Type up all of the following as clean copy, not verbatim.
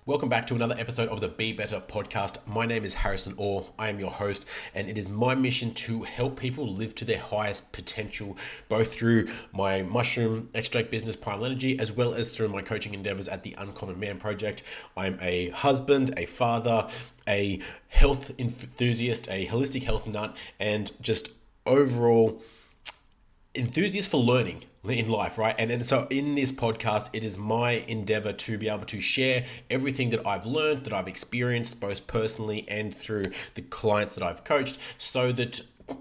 Welcome back to another episode of the Be Better podcast. My name is Harrison Orr. I am your host, and it is my mission to help people live to their highest potential, both through my mushroom extract business, Primal Energy, as well as through my coaching endeavors at the Uncommon Man Project. I'm a husband, a father, a health enthusiast, a holistic health nut, and just overall enthusiast for learning in life, right? And so in this podcast, it is my endeavor to be able to share everything that I've learned, that I've experienced, both personally and through the clients that I've coached, so that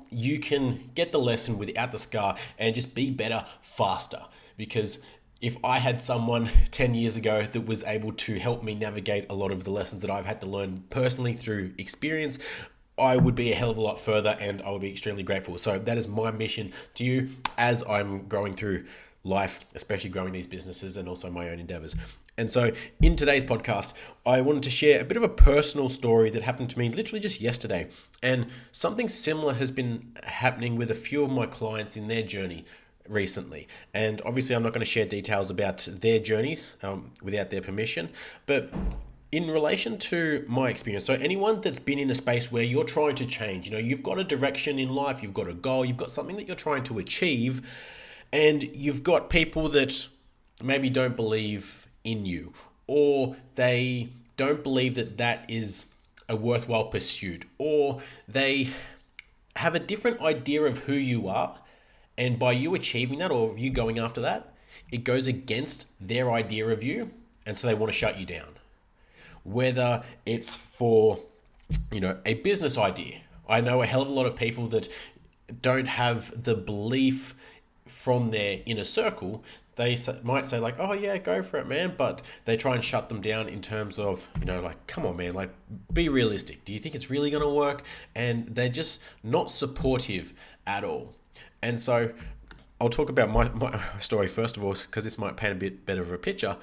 you can get the lesson without the scar and just be better faster. Because if I had someone 10 years ago that was able to help me navigate a lot of the lessons that I've had to learn personally through experience, I would be a hell of a lot further, and I would be extremely grateful. So that is my mission to you as I'm going through life, especially growing these businesses and also my own endeavors. And so in today's podcast, I wanted to share a bit of a personal story that happened to me literally just yesterday. And something similar has been happening with a few of my clients in their journey recently. And obviously I'm not going to share details about their journeys without their permission, but in relation to my experience, so anyone that's been in a space where you're trying to change, you've got a direction in life, you've got a goal, you've got something that you're trying to achieve, and you've got people that maybe don't believe in you, or they don't believe that that is a worthwhile pursuit, or they have a different idea of who you are, and by you achieving that or you going after that, it goes against their idea of you, and so they want to shut you down. Whether it's for, a business idea. I know a hell of a lot of people that don't have the belief from their inner circle. They might say like, oh yeah, go for it, man. But they try and shut them down in terms of, like, come on, man, like, be realistic. Do you think it's really going to work? And they're just not supportive at all. And so I'll talk about my story first of all, because this might paint a bit better of a picture.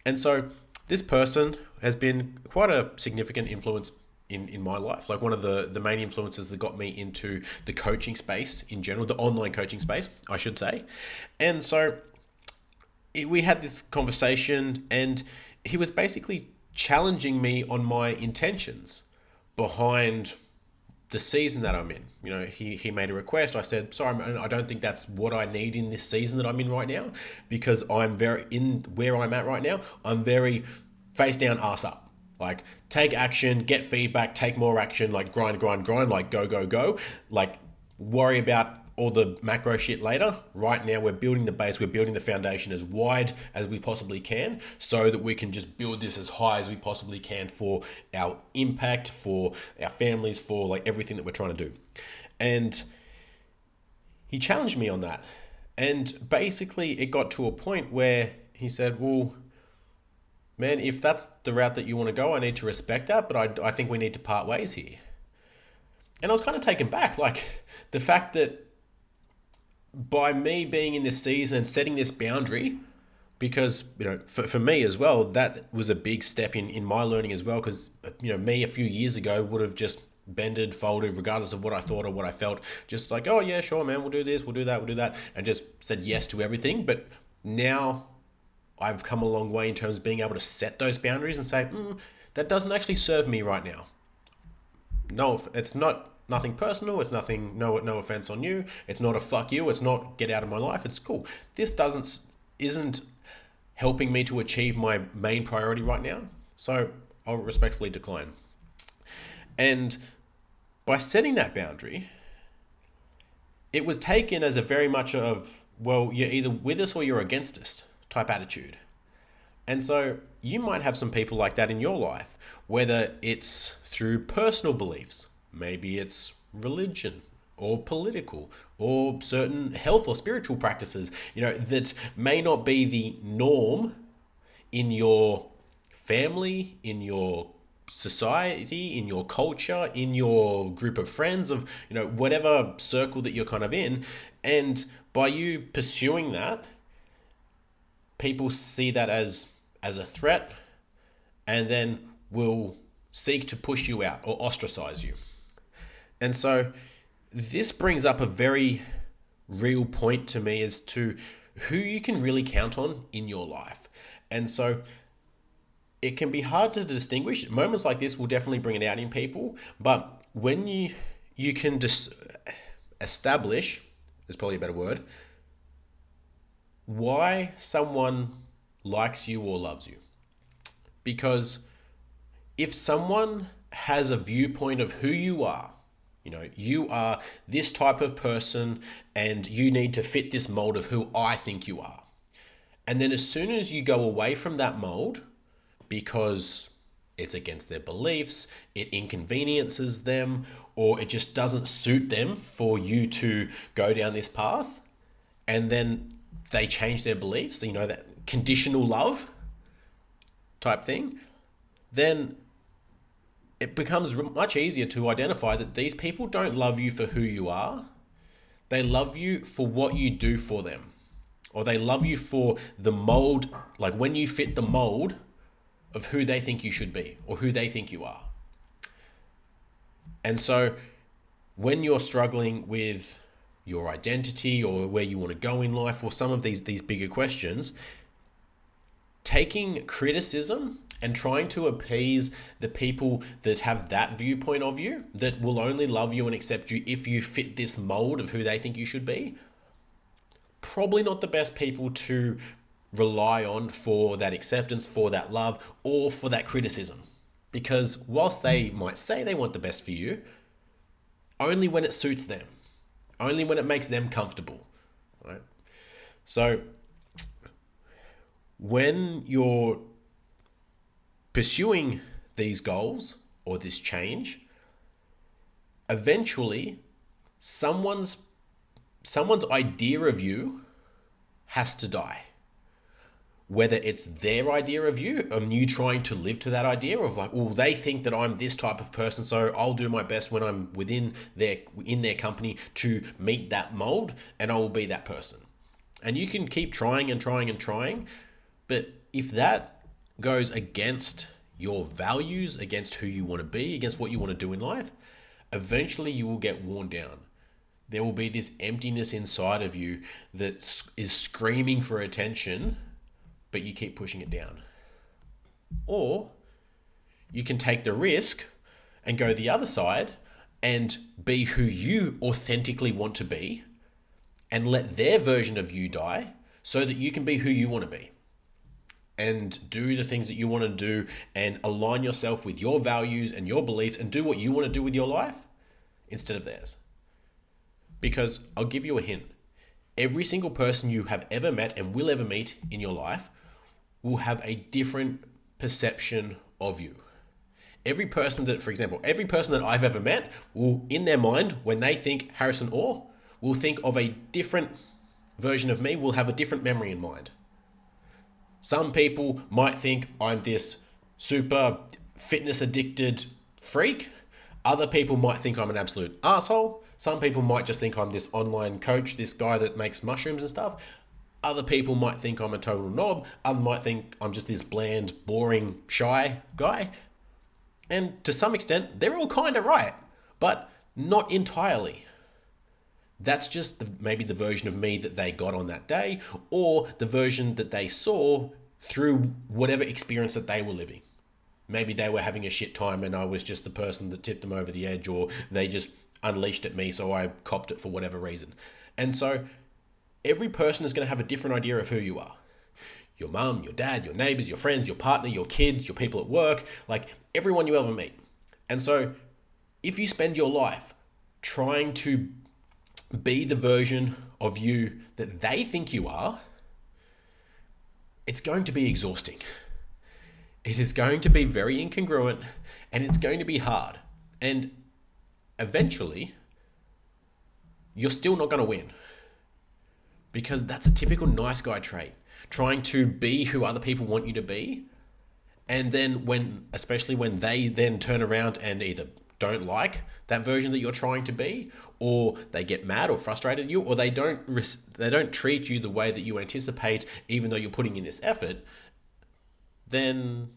And so this person has been quite a significant influence in my life. Like one of the main influences that got me into the coaching space in general, the online coaching space, I should say. And so we had this conversation, and he was basically challenging me on my intentions behind the season that I'm in. He made a request. I said, sorry, I don't think that's what I need in this season that I'm in right now, because I'm very in where I'm at right now. I'm very face down, ass up. Like, take action, get feedback, take more action, like grind, like go. Like, worry about all the macro shit later. Right now, we're building the base, we're building the foundation as wide as we possibly can, so that we can just build this as high as we possibly can for our impact, for our families, for like everything that we're trying to do. And he challenged me on that. And basically, it got to a point where he said, well, man, if that's the route that you want to go, I need to respect that, but I think we need to part ways here. And I was kind of taken back, like the fact that by me being in this season and setting this boundary, because, for me as well, that was a big step in my learning as well, because, me a few years ago would have just bended, folded, regardless of what I thought or what I felt, just like, oh yeah, sure, man, we'll do this, we'll do that, and just said yes to everything. But now I've come a long way in terms of being able to set those boundaries and say, that doesn't actually serve me right now. No, it's nothing personal. It's nothing, no offense on you. It's not a fuck you. It's not get out of my life. It's cool. This isn't helping me to achieve my main priority right now. So I'll respectfully decline. And by setting that boundary, it was taken as a very much of, well, you're either with us or you're against us type attitude. And so you might have some people like that in your life, whether it's through personal beliefs, maybe it's religion or political or certain health or spiritual practices, that may not be the norm in your family, in your society, in your culture, in your group of friends, of whatever circle that you're kind of in. And by you pursuing that, people see that as a threat, and then will seek to push you out or ostracize you. And so this brings up a very real point to me as to who you can really count on in your life. And so it can be hard to distinguish. Moments like this will definitely bring it out in people, but when you can just establish, is probably a better word, why someone likes you or loves you. Because if someone has a viewpoint of who you are, you are this type of person and you need to fit this mold of who I think you are. And then as soon as you go away from that mold, because it's against their beliefs, it inconveniences them, or it just doesn't suit them for you to go down this path, and then they change their beliefs, that conditional love type thing, then it becomes much easier to identify that these people don't love you for who you are. They love you for what you do for them. Or they love you for the mold, like when you fit the mold of who they think you should be or who they think you are. And so when you're struggling with your identity or where you want to go in life or some of these bigger questions, taking criticism and trying to appease the people that have that viewpoint of you, that will only love you and accept you if you fit this mold of who they think you should be, probably not the best people to rely on for that acceptance, for that love, or for that criticism. Because whilst they might say they want the best for you, only when it suits them, only when it makes them comfortable, right? So when you're pursuing these goals or this change, eventually someone's idea of you has to die. Whether it's their idea of you and you trying to live to that idea of like, well, they think that I'm this type of person, so I'll do my best when I'm in their company to meet that mold, and I will be that person. And you can keep trying and trying and trying, but if that goes against your values, against who you want to be, against what you want to do in life, eventually you will get worn down. There will be this emptiness inside of you that is screaming for attention, but you keep pushing it down. Or you can take the risk and go the other side and be who you authentically want to be and let their version of you die so that you can be who you want to be and do the things that you want to do and align yourself with your values and your beliefs and do what you want to do with your life instead of theirs. Because I'll give you a hint. Every single person you have ever met and will ever meet in your life will have a different perception of you. Every person that I've ever met will, in their mind, when they think Harrison Orr, will think of a different version of me, will have a different memory in mind. Some people might think I'm this super fitness addicted freak. Other people might think I'm an absolute asshole. Some people might just think I'm this online coach, this guy that makes mushrooms and stuff. Other people might think I'm a total knob. Others might think I'm just this bland, boring, shy guy. And to some extent, they're all kind of right, but not entirely. That's just maybe the version of me that they got on that day, or the version that they saw through whatever experience that they were living. Maybe they were having a shit time and I was just the person that tipped them over the edge, or they just unleashed at me, so I copped it for whatever reason. And so every person is going to have a different idea of who you are. Your mum, your dad, your neighbors, your friends, your partner, your kids, your people at work, like everyone you ever meet. And so if you spend your life trying to be the version of you that they think you are, it's going to be exhausting. It is going to be very incongruent and it's going to be hard. And eventually, you're still not going to win. Because that's a typical nice guy trait. Trying to be who other people want you to be. And then especially when they then turn around and either don't like that version that you're trying to be, or they get mad or frustrated at you, or they don't treat you the way that you anticipate, even though you're putting in this effort, then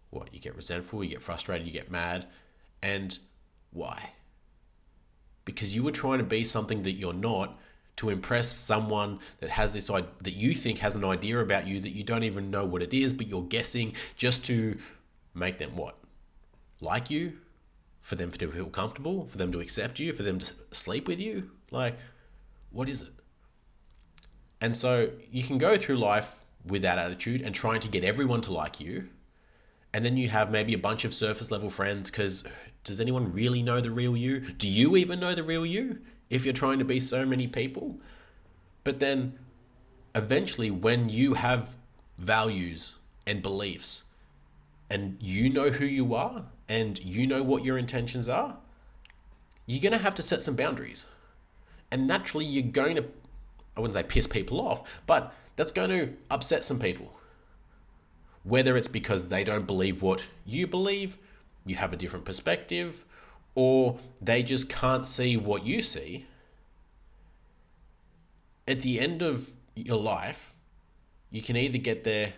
what? You get resentful, you get frustrated, you get mad. And why? Because you were trying to be something that you're not to impress someone that has this that you think has an idea about you that you don't even know what it is, but you're guessing, just to make them what? Like you? For them to feel comfortable? For them to accept you? For them to sleep with you? Like, what is it? And so you can go through life with that attitude and trying to get everyone to like you. And then you have maybe a bunch of surface level friends, because does anyone really know the real you? Do you even know the real you if you're trying to be so many people? But then eventually, when you have values and beliefs and you know who you are and you know what your intentions are, you're going to have to set some boundaries. And naturally, you're going to, I wouldn't say piss people off, but that's going to upset some people. Whether it's because they don't believe what you believe, you have a different perspective, or they just can't see what you see. At the end of your life, you can either get there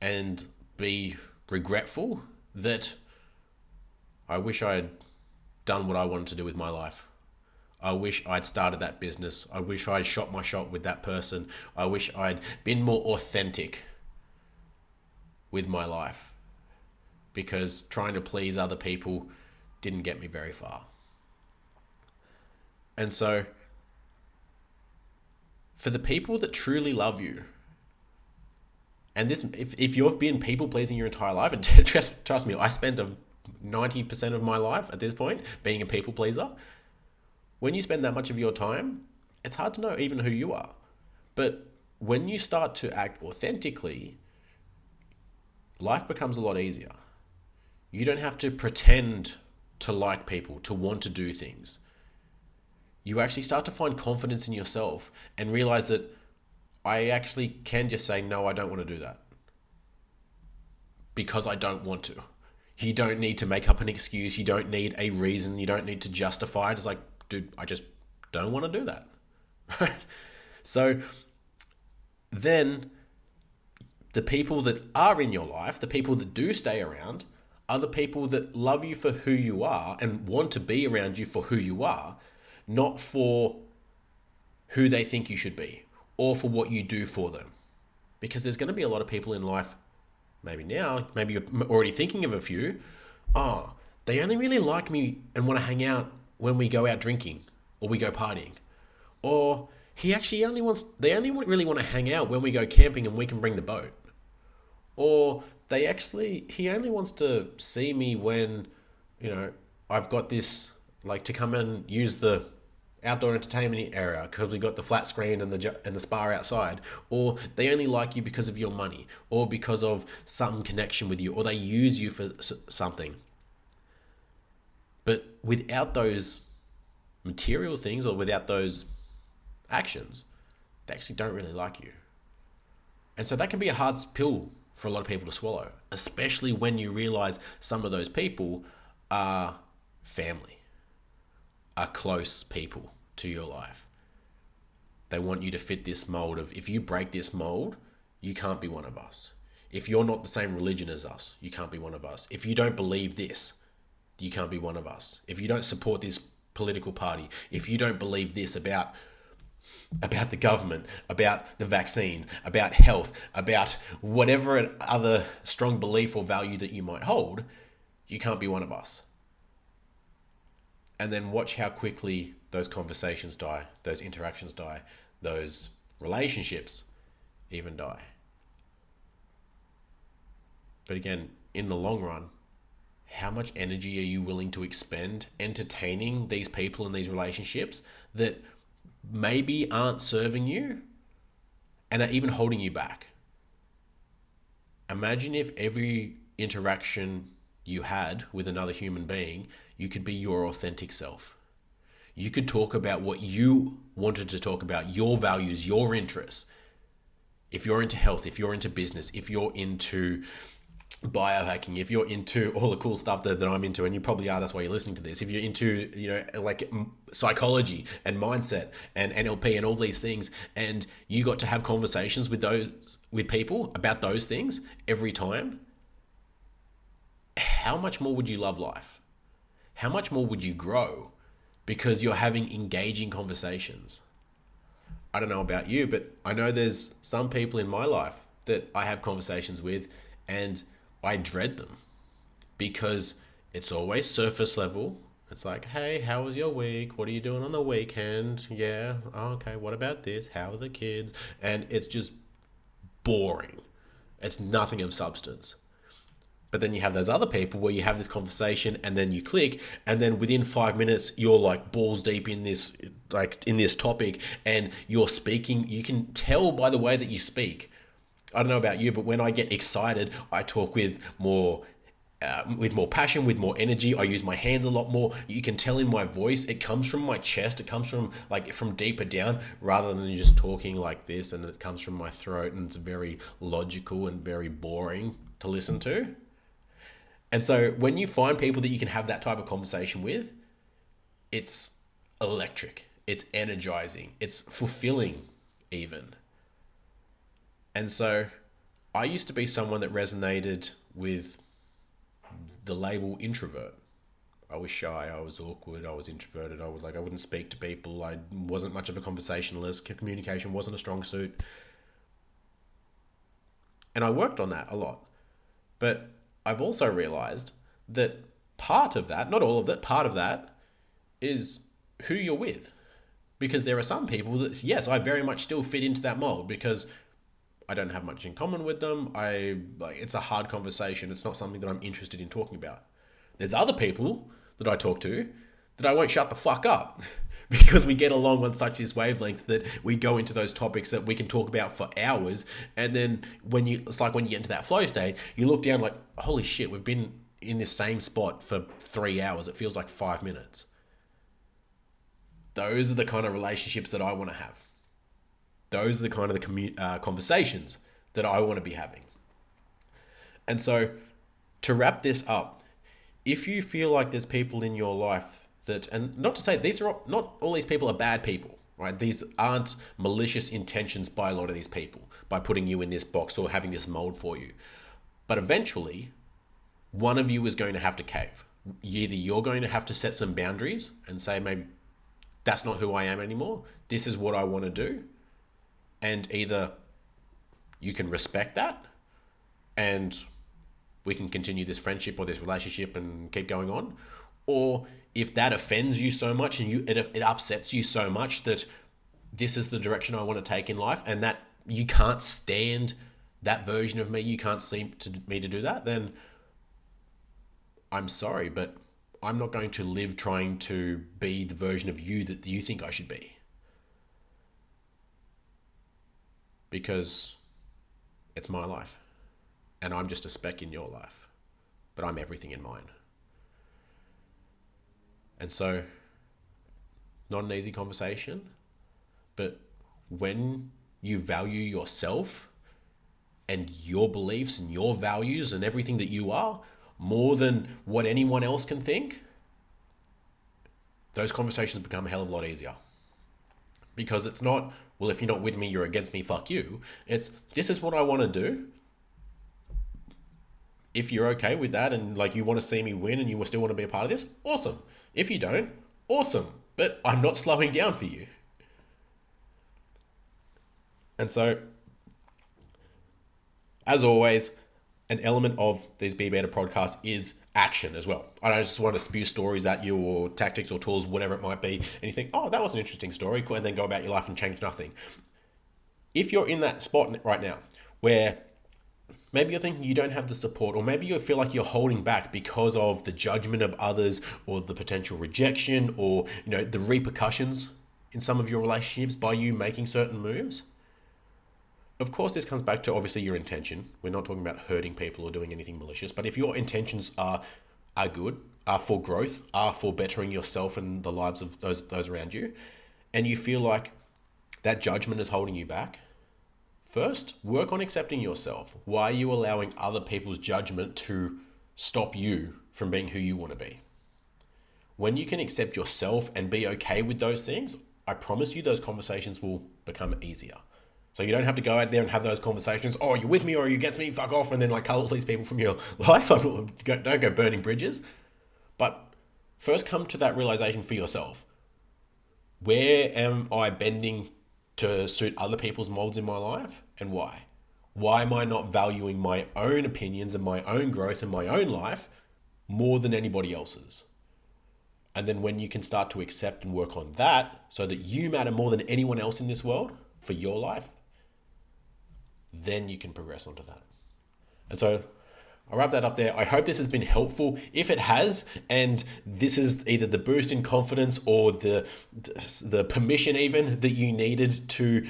and be regretful that I wish I had done what I wanted to do with my life. I wish I'd started that business. I wish I'd shot my shot with that person. I wish I'd been more authentic with my life, because trying to please other people didn't get me very far. And so, for the people that truly love you, and this, if you've been people pleasing your entire life, and trust me, I spent 90% of my life at this point being a people pleaser. When you spend that much of your time, it's hard to know even who you are. But when you start to act authentically, life becomes a lot easier. You don't have to pretend to like people, to want to do things. You actually start to find confidence in yourself and realize that I actually can just say, no, I don't want to do that, because I don't want to. You don't need to make up an excuse. You don't need a reason. You don't need to justify it. It's like, dude, I just don't want to do that. Right? So then the people that are in your life, the people that do stay around, are the people that love you for who you are and want to be around you for who you are, not for who they think you should be or for what you do for them. Because there's going to be a lot of people in life, maybe now, maybe you're already thinking of a few, they only really like me and want to hang out when we go out drinking or we go partying. Or they only really want to hang out when we go camping and we can bring the boat. Or he only wants to see me when, I've got this, like, to come and use the outdoor entertainment area because we got the flat screen and the spa outside. Or they only like you because of your money or because of some connection with you, or they use you for something. But without those material things or without those actions, they actually don't really like you. And so that can be a hard pill for a lot of people to swallow, especially when you realize some of those people are family, are close people to your life. They want you to fit this mold of, if you break this mold, you can't be one of us. If you're not the same religion as us, you can't be one of us. If you don't believe this, you can't be one of us. If you don't support this political party, if you don't believe this about the government, about the vaccine, about health, about whatever other strong belief or value that you might hold, you can't be one of us. And then watch how quickly those conversations die, those interactions die, those relationships even die. But again, in the long run, how much energy are you willing to expend entertaining these people and these relationships that maybe aren't serving you and are even holding you back? Imagine if every interaction you had with another human being, you could be your authentic self. You could talk about what you wanted to talk about, your values, your interests. If you're into health, if you're into business, if you're into biohacking, if you're into all the cool stuff that I'm into, and you probably are, that's why you're listening to this. If you're into, like psychology and mindset and NLP and all these things, and you got to have conversations with people about those things every time, how much more would you love life? How much more would you grow because you're having engaging conversations? I don't know about you, but I know there's some people in my life that I have conversations with and I dread them because it's always surface level. It's like, hey, how was your week? What are you doing on the weekend? Yeah, oh, okay, what about this? How are the kids? And it's just boring. It's nothing of substance. But then you have those other people where you have this conversation and then you click, and then within 5 minutes you're like balls deep in this, like in this topic, and you're speaking. You can tell by the way that you speak. I don't know about you, but when I get excited, I talk with more passion, with more energy. I use my hands a lot more. You can tell in my voice, it comes from my chest. It comes from from deeper down rather than just talking like this, and it comes from my throat, and it's very logical and very boring to listen to. And so when you find people that you can have that type of conversation with, it's electric, it's energizing, it's fulfilling even. And so I used to be someone that resonated with the label introvert. I was shy, I was awkward, I was introverted, I wouldn't speak to people, I wasn't much of a conversationalist, communication wasn't a strong suit. And I worked on that a lot. But I've also realized that part of that, not all of it, part of that is who you're with. Because there are some people that, yes, I very much still fit into that mold because I don't have much in common with them. It's a hard conversation. It's not something that I'm interested in talking about. There's other people that I talk to that I won't shut the fuck up because we get along on such this wavelength that we go into those topics that we can talk about for hours. And then it's like when you get into that flow state, you look down like, holy shit, we've been in this same spot for 3 hours. It feels like 5 minutes. Those are the kind of relationships that I want to have. Those are the kind of conversations that I want to be having. And so to wrap this up, if you feel like there's people in your life that, and not to say not all these people are bad people, right? These aren't malicious intentions by a lot of these people by putting you in this box or having this mold for you. But eventually, one of you is going to have to cave. Either you're going to have to set some boundaries and say, maybe that's not who I am anymore. This is what I want to do. And either you can respect that and we can continue this friendship or this relationship and keep going on. Or if that offends you so much and it upsets you so much that this is the direction I want to take in life and that you can't stand that version of me, you can't seem to me to do that, then I'm sorry, but I'm not going to live trying to be the version of you that you think I should be. Because it's my life and I'm just a speck in your life, but I'm everything in mine. And so, not an easy conversation, but when you value yourself and your beliefs and your values and everything that you are more than what anyone else can think, those conversations become a hell of a lot easier. Because it's not, well, if you're not with me, you're against me, fuck you. It's, this is what I want to do. If you're okay with that and you want to see me win and you still want to be a part of this, awesome. If you don't, awesome. But I'm not slowing down for you. And so, as always, an element of these Be Better podcasts is action as well. I don't just want to spew stories at you or tactics or tools, whatever it might be, and you think, oh, that was an interesting story, and then go about your life and change nothing. If you're in that spot right now where maybe you're thinking you don't have the support, or maybe you feel like you're holding back because of the judgment of others or the potential rejection or the repercussions in some of your relationships by you making certain moves, of course, this comes back to obviously your intention. We're not talking about hurting people or doing anything malicious, but if your intentions are good, are for growth, are for bettering yourself and the lives of those around you, and you feel like that judgment is holding you back, first, work on accepting yourself. Why are you allowing other people's judgment to stop you from being who you want to be? When you can accept yourself and be okay with those things, I promise you those conversations will become easier. So you don't have to go out there and have those conversations, oh, you're with me or you're against me, fuck off, and then cut all these people from your life. Don't go burning bridges. But first come to that realization for yourself. Where am I bending to suit other people's molds in my life, and why? Why am I not valuing my own opinions and my own growth in my own life more than anybody else's? And then when you can start to accept and work on that so that you matter more than anyone else in this world for your life, then you can progress onto that. And so I'll wrap that up there. I hope this has been helpful. If it has, and this is either the boost in confidence or the permission even that you needed to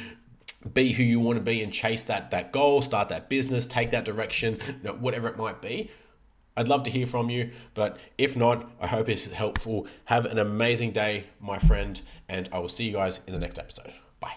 be who you want to be and chase that goal, start that business, take that direction, whatever it might be, I'd love to hear from you. But if not, I hope it's helpful. Have an amazing day, my friend, and I will see you guys in the next episode. Bye.